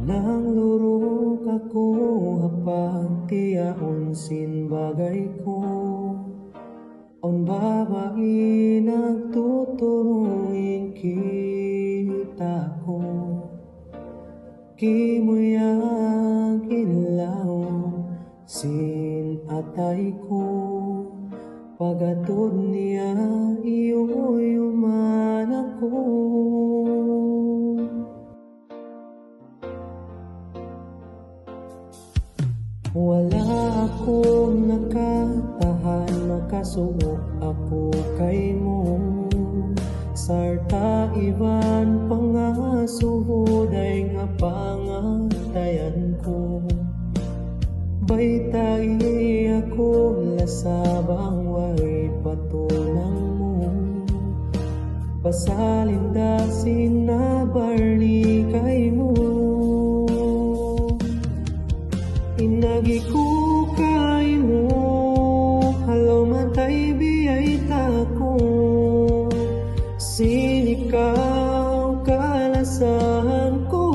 Nang lurok ako hapag tiyaon sin bagay ko, on babae nagtuturuin kita ko. Kimuyang ilaw sin atay ko, pagatod niya iyo yuman ako. Wala akong nakatahan, nakasuok ako kay mo. Sarta iban pangasuhuday nga pangatayan ko. Baytay ako lasabang way patulang mo. Pasalindasin na barni kay mo. Inagi ko kay mo, halaw matay biyay tako. Sinikaw kalasahan ko,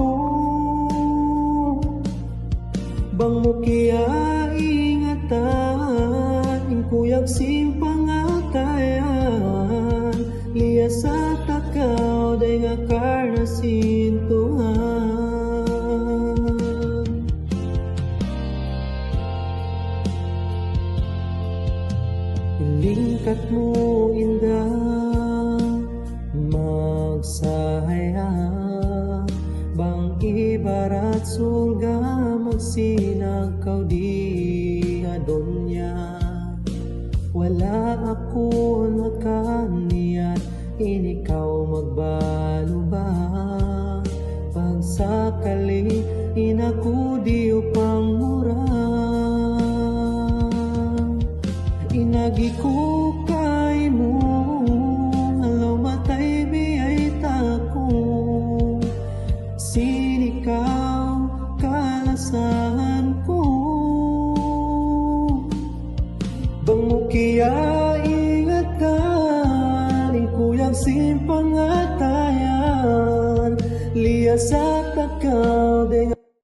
bang mo kaya ingatan, ingkuyag sim pangatayan. Liya sa takaw, day nga karnasin tuhan. Lingkat mo indah, magsahaya, bang ibarat sulga magsinagaw di adonya. Wala ako nakaniyat, inikaw magbalo ba? Pagsakali inakudi upang mura. Inagi ko kay mo, halaw matay biyay tako. Sinikaw kalasahan ko, bang mo kaya ingatan, ingkuyang simpangatayan. Liya sa takaw,